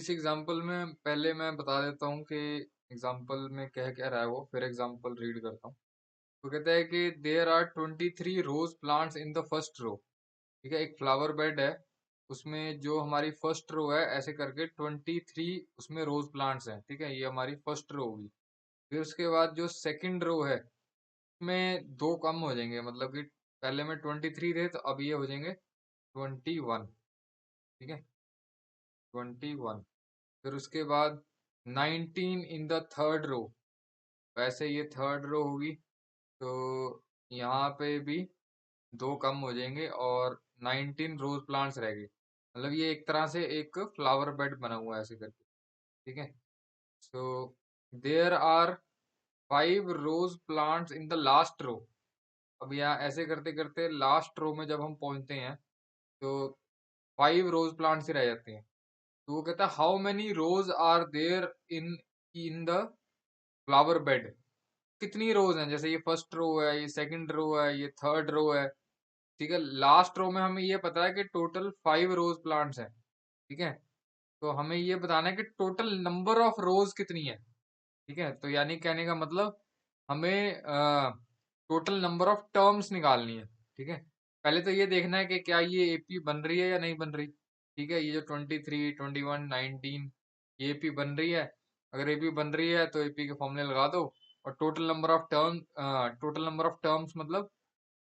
इस एग्जांपल में पहले मैं बता देता हूँ कि एग्जांपल में कह क्या रहा है वो, फिर एग्जांपल रीड करता हूँ। तो कहता है कि there are 23 rose plants in the first row. ठीक है, एक फ्लावर बेड है, उसमें जो हमारी फर्स्ट रो है ऐसे करके 23 उसमें रोज प्लांट्स हैं। ठीक है, ये हमारी फर्स्ट रो होगी। फिर उसके बाद जो सेकंड रो है उसमें दो कम हो जाएंगे, मतलब कि पहले में 23 थे तो अब ये हो जाएंगे 21। ठीक है, 21। फिर उसके बाद 19 इन द थर्ड रो, वैसे ये थर्ड रो होगी तो यहाँ पे भी दो कम हो जाएंगे और 19 रोज प्लांट्स रह गए। मतलब ये एक तरह से एक फ्लावर बेड बना हुआ है ऐसे करके। ठीक है, so there are 5 rose plants in the last row. अब यहाँ ऐसे करते करते लास्ट रो में जब हम पहुंचते हैं तो 5 रोज प्लांट्स ही रह जाते हैं। तो वो कहता है how many rose are there in in the flower bed. कितनी रोज हैं, जैसे ये फर्स्ट रो है, ये सेकंड रो है, ये थर्ड रो है। ठीक है, लास्ट रो में हमें ये पता है कि टोटल 5 रोज प्लांट्स हैं। ठीक है, तो हमें ये बताना है कि टोटल नंबर ऑफ रोज कितनी है। ठीक है, तो यानी कहने का मतलब हमें टोटल नंबर ऑफ टर्म्स निकालनी है। ठीक है, पहले तो ये देखना है कि क्या ये एपी बन रही है या नहीं बन रही। ठीक है, ये जो 23, 21, 19 ये एपी बन रही है। अगर एपी बन रही है तो एपी के फॉर्मूले लगा दो और टोटल नंबर ऑफ टर्म्स मतलब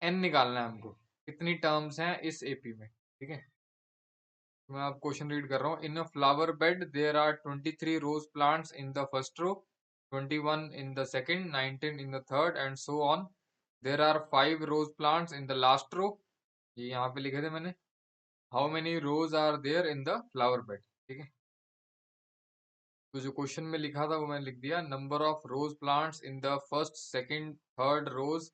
एन निकालना है हमको, कितनी टर्म्स हैं इस एपी में। ठीक है, मैं आप क्वेश्चन रीड कर रहा हूँ। In a flower bed there are 23 rose plants in the first row, 21 in the second, 19 in the third and so on. There are 5 rose plants in the last row. ये यहाँ पे लिखे थे मैंने। How many rose are there in the flower bed. ठीक है, तो जो क्वेश्चन में लिखा था वो मैंने लिख दिया। Number of rose plants in the first, second, third rows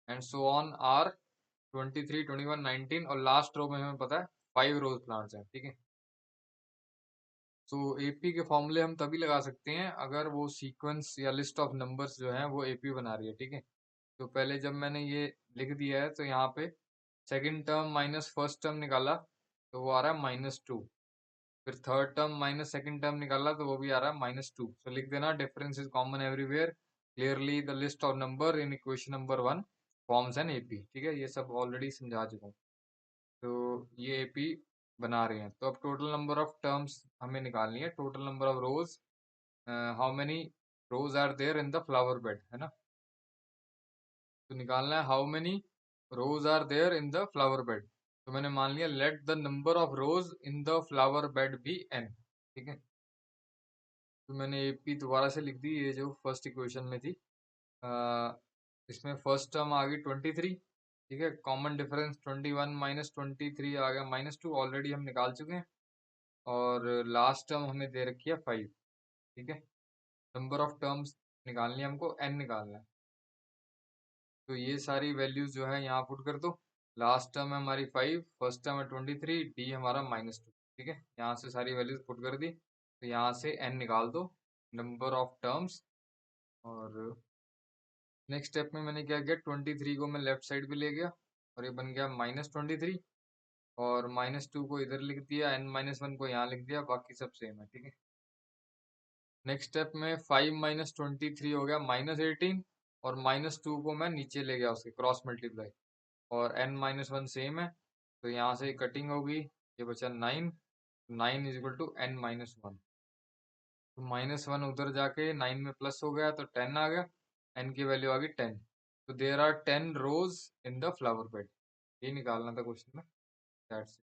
and so on are 23, 21, 19 और लास्ट रो में हमें पता है 5 रोज प्लांट्स हैं। ठीक है, तो एपी के फॉर्मूले हम तभी लगा सकते हैं अगर वो सीक्वेंस या लिस्ट ऑफ नंबर्स जो है वो एपी बना रही है। ठीक है, तो पहले जब मैंने ये लिख दिया है तो यहाँ पे second term minus first term निकाला तो वो आ रहा है -2। फिर third term minus second term निकाला तो वो भी आ रहा है -2। तो लिख देना difference is common everywhere, clearly the list of number in equation number 1 forms an AP. ठीक है, ये सब ऑलरेडी समझा चुका हूँ। तो ये एपी बना रहे हैं। तो अब टोटल नंबर ऑफ टर्म्स हमें निकालनी है, total number of rose, how many rose are there in the flower bed, है ना। तो निकालना है how many rose are there in the flower bed. तो मैंने मान लिया let the number of rose in the flower bed be N. ठीक है, तो मैंने एपी दोबारा से लिख दी, ये जो फर्स्ट इक्वेशन में थी। इसमें फर्स्ट टर्म आ गई 23। ठीक है, कॉमन डिफरेंस 21 माइनस 23 आ गया -2, ऑलरेडी हम निकाल चुके हैं। और लास्ट टर्म हमें दे रखी है 5। ठीक है, नंबर ऑफ टर्म्स निकालनी है हमको, एन निकालना है। तो ये सारी वैल्यूज जो है यहाँ पुट कर दो। लास्ट टर्म है हमारी 5, फर्स्ट टर्म है 23, डी हमारा -2। ठीक है, यहाँ से सारी वैल्यूज पुट कर दी, तो यहाँ से एन निकाल दो, नंबर ऑफ टर्म्स। और नेक्स्ट स्टेप में मैंने क्या किया, 23 को मैं लेफ्ट साइड भी ले गया और ये बन गया -23। और -2 को इधर लिख दिया, n-1 को यहाँ लिख दिया, बाकी सब सेम है। ठीक है, नेक्स्ट स्टेप में 5 माइनस 23 हो गया -18 और -2 को मैं नीचे ले गया उसके क्रॉस मल्टीप्लाई, और n-1 सेम है तो यहाँ से कटिंग होगी, ये बचा 9। 9 इज इक्वल टू n-1। तो -1 उधर जाके 9 में प्लस हो गया तो 10 आ गया, n की वैल्यू आ गई 10। तो there are 10 rose in the flower bed. ये निकालना था क्वेश्चन में, दैट्स